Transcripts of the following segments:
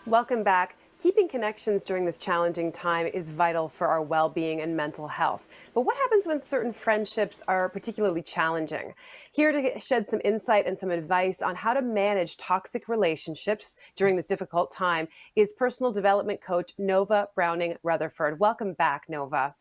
Welcome back. Keeping connections during this challenging time is vital for our well being and mental health. But what happens when certain friendships are particularly challenging? Here to shed some insight and some advice on how to manage toxic relationships during this difficult time is personal development coach Nova Browning Rutherford. Welcome back, Nova.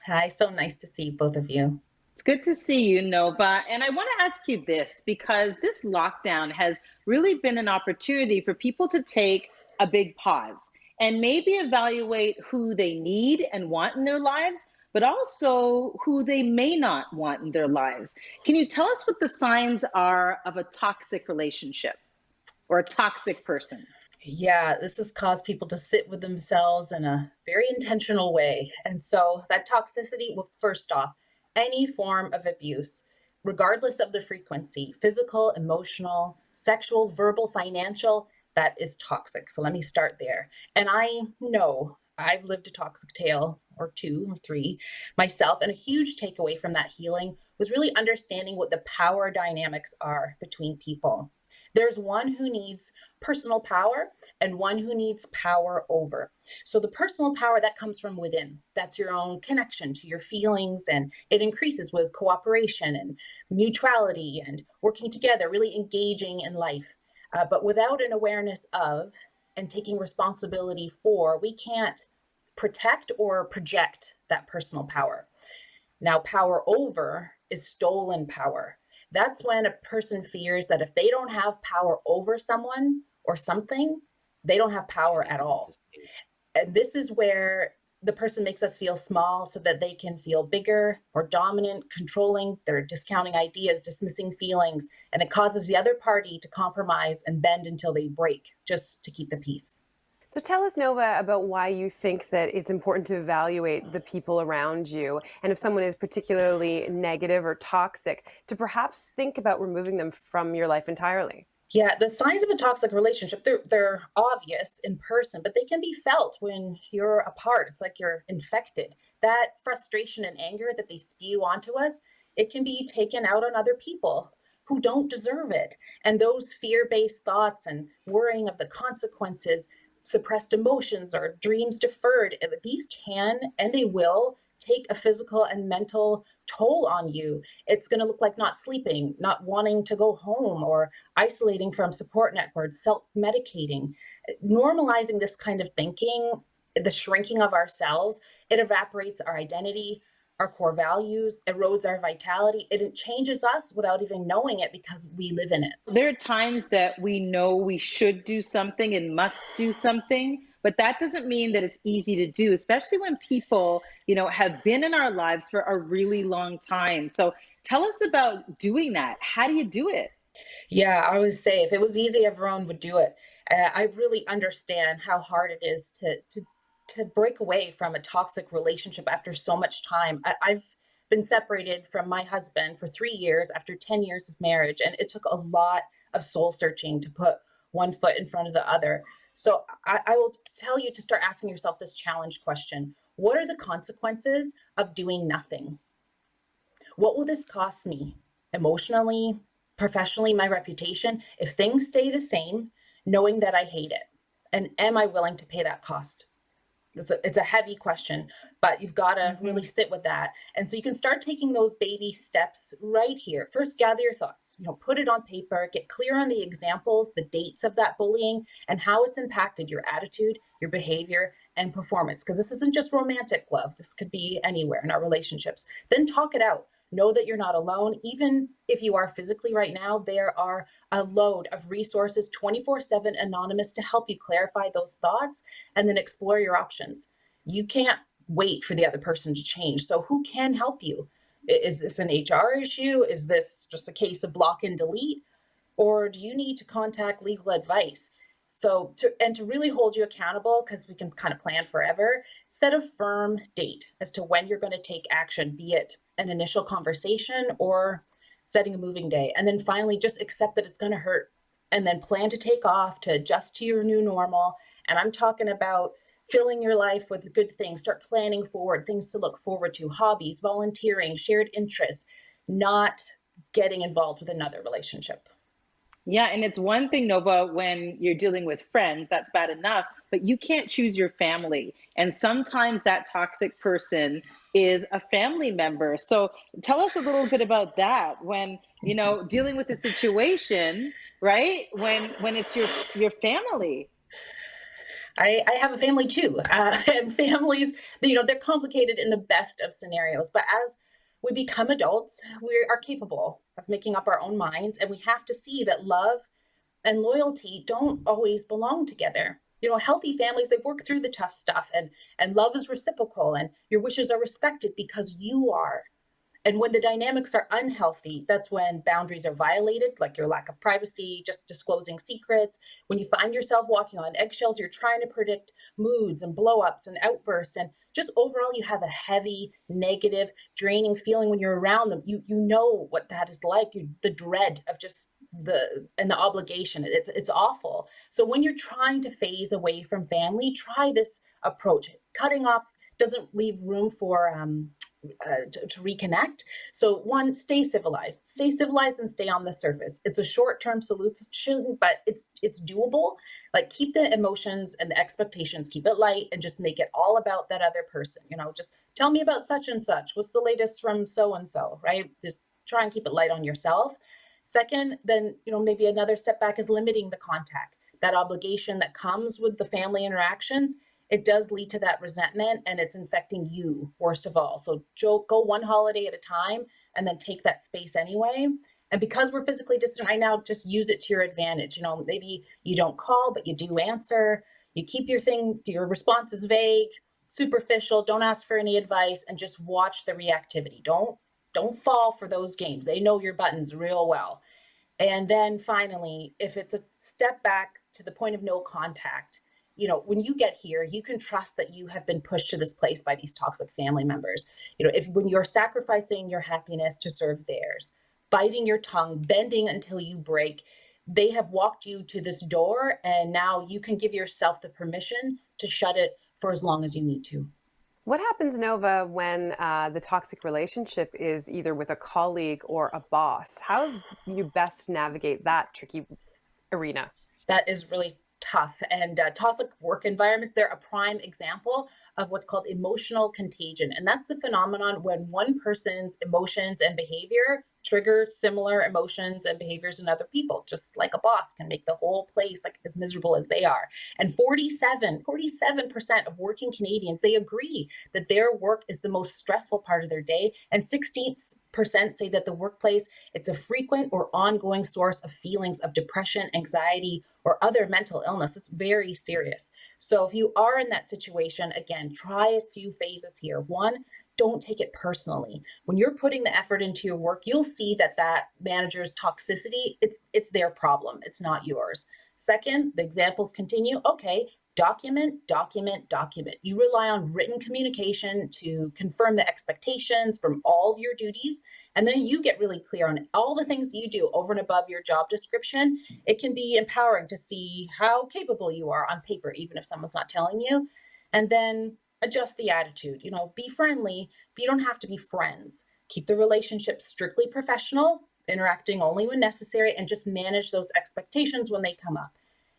Hi, so nice to see both of you. It's good to see you, Nova. And I want to ask you this because this lockdown has really been an opportunity for people to take a big pause and maybe evaluate who they need and want in their lives, but also who they may not want in their lives. Can you tell us what the signs are of a toxic relationship or a toxic person? Yeah, this has caused people to sit with themselves in a very intentional way. And so that toxicity, well, first off, any form of abuse, regardless of the frequency, physical, emotional, sexual, verbal, financial, that is toxic. So let me start there. And I know I've lived a toxic tale or two or three myself. And a huge takeaway from that healing was really understanding what the power dynamics are between people. There's one who needs personal power and one who needs power over. So the personal power that comes from within, that's your own connection to your feelings, and it increases with cooperation and mutuality and working together, really engaging in life. But without an awareness of and taking responsibility for, we can't protect or project that personal power. Now, power over is stolen power. That's when a person fears that if they don't have power over someone or something, they don't have power at all. And this is where the person makes us feel small so that they can feel bigger or dominant, controlling. They're discounting ideas, dismissing feelings, and it causes the other party to compromise and bend until they break just to keep the peace. So tell us, Nova, about why you think that it's important to evaluate the people around you. And if someone is particularly negative or toxic, to perhaps think about removing them from your life entirely. Yeah, the signs of a toxic relationship, they're obvious in person, but they can be felt when you're apart. It's like you're infected. That frustration and anger that they spew onto us, it can be taken out on other people who don't deserve it. And those fear-based thoughts and worrying of the consequences, suppressed emotions or dreams deferred, these can and they will take a physical and mental toll on you. It's going to look like not sleeping, not wanting to go home, or isolating from support networks, self-medicating. Normalizing this kind of thinking, the shrinking of ourselves, it evaporates our identity, our core values, erodes our vitality. It changes us without even knowing it because we live in it. There are times that we know we should do something and must do something, but that doesn't mean that it's easy to do, especially when people, have been in our lives for a really long time. So tell us about doing that. How do you do it? Yeah, I would say if it was easy, everyone would do it. I really understand how hard it is to break away from a toxic relationship after so much time. I've been separated from my husband for 3 years after 10 years of marriage, and it took a lot of soul searching to put one foot in front of the other. So I will tell you to start asking yourself this challenge question. What are the consequences of doing nothing? What will this cost me emotionally, professionally, my reputation, if things stay the same, knowing that I hate it? And am I willing to pay that cost? It's a heavy question, but you've got to really Mhm. sit with that. And so you can start taking those baby steps right here. First, gather your thoughts, put it on paper, get clear on the examples, the dates of that bullying, and how it's impacted your attitude, your behavior, and performance. Because this isn't just romantic love. This could be anywhere in our relationships. Then talk it out. Know that you're not alone. Even if you are physically right now, there are a load of resources 24/7 anonymous to help you clarify those thoughts and then explore your options. You can't wait for the other person to change. So who can help you? Is this an HR issue? Is this just a case of block and delete? Or do you need to contact legal advice? So to really hold you accountable, because we can kind of plan forever, set a firm date as to when you're going to take action, be it an initial conversation or setting a moving day. And then finally, just accept that it's going to hurt and then plan to take off to adjust to your new normal. And I'm talking about filling your life with good things, start planning forward, things to look forward to, hobbies, volunteering, shared interests, not getting involved with another relationship. Yeah, and it's one thing, Nova, when you're dealing with friends, that's bad enough, but you can't choose your family. And sometimes that toxic person is a family member. So tell us a little bit about that when, dealing with a situation, right? When it's your family. I have a family too, and families, they're complicated in the best of scenarios. But as we become adults, we are capable of making up our own minds, and we have to see that love and loyalty don't always belong together. Healthy families, they work through the tough stuff, and love is reciprocal, and your wishes are respected because you are. And when the dynamics are unhealthy, that's when boundaries are violated, like your lack of privacy, just disclosing secrets. When you find yourself walking on eggshells, you're trying to predict moods and blowups and outbursts. And just overall, you have a heavy, negative, draining feeling when you're around them. You know what that is like. The dread of just the obligation. It's awful. So when you're trying to phase away from family, try this approach. Cutting off doesn't leave room for to reconnect. So one, stay civilized and stay on the surface. It's a short-term solution, but it's doable. Like, keep the emotions and the expectations, keep it light, and just make it all about that other person. Just tell me about such and such. What's the latest from so and so, right? Just try and keep it light on yourself. Second, then, maybe another step back is limiting the contact. That obligation that comes with the family interactions, it does lead to that resentment, and it's infecting you worst of all. So go one holiday at a time and then take that space anyway. And because we're physically distant right now, just use it to your advantage. Maybe you don't call, but you do answer. You keep your responses vague, superficial, don't ask for any advice, and just watch the reactivity. Don't fall for those games. They know your buttons real well. And then finally, if it's a step back to the point of no contact, when you get here, you can trust that you have been pushed to this place by these toxic family members. If when you're sacrificing your happiness to serve theirs, biting your tongue, bending until you break, they have walked you to this door, and now you can give yourself the permission to shut it for as long as you need to. What happens, Nova, when the toxic relationship is either with a colleague or a boss? How do you best navigate that tricky arena? That is really tough. And toxic work environments, they're a prime example of what's called emotional contagion. And that's the phenomenon when one person's emotions and behavior trigger similar emotions and behaviors in other people, just like a boss can make the whole place like as miserable as they are. And 47% of working Canadians, they agree that their work is the most stressful part of their day. And 16% say that the workplace, it's a frequent or ongoing source of feelings of depression, anxiety, or other mental illness. It's very serious. So if you are in that situation, again, try a few phases here. One, don't take it personally. When you're putting the effort into your work, you'll see that manager's toxicity, it's their problem. It's not yours. Second, the examples continue. Okay, document. You rely on written communication to confirm the expectations from all of your duties. And then you get really clear on all the things you do over and above your job description. It can be empowering to see how capable you are on paper, even if someone's not telling you. And then adjust the attitude. Be friendly, but you don't have to be friends. Keep the relationship strictly professional, interacting only when necessary, and just manage those expectations when they come up.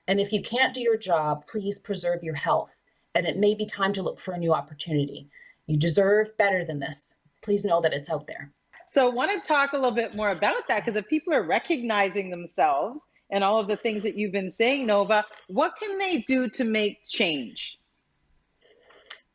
And if you can't do your job, please preserve your health. And it may be time to look for a new opportunity. You deserve better than this. Please know that it's out there. So, I want to talk a little bit more about that, because if people are recognizing themselves and all of the things that you've been saying, Nova, what can they do to make change?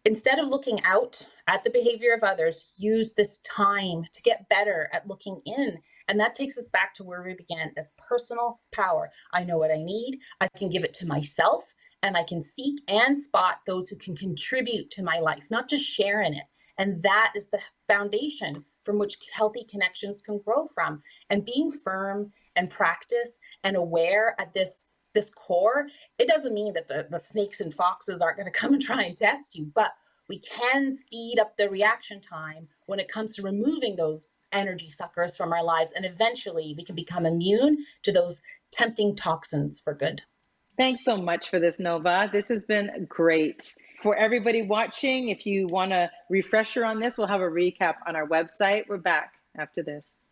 Instead of looking out at the behavior of others, use this time to get better at looking in. And that takes us back to where we began, as personal power. I know what I need. I can give it to myself, and I can seek and spot those who can contribute to my life, not just share in it. And that is the foundation from which healthy connections can grow from. And being firm and practice and aware at this core, it doesn't mean that the snakes and foxes aren't going to come and try and test you, but we can speed up the reaction time when it comes to removing those energy suckers from our lives. And eventually we can become immune to those tempting toxins for good. Thanks so much for this, Nova. This has been great. For everybody watching, if you want a refresher on this, we'll have a recap on our website. We're back after this.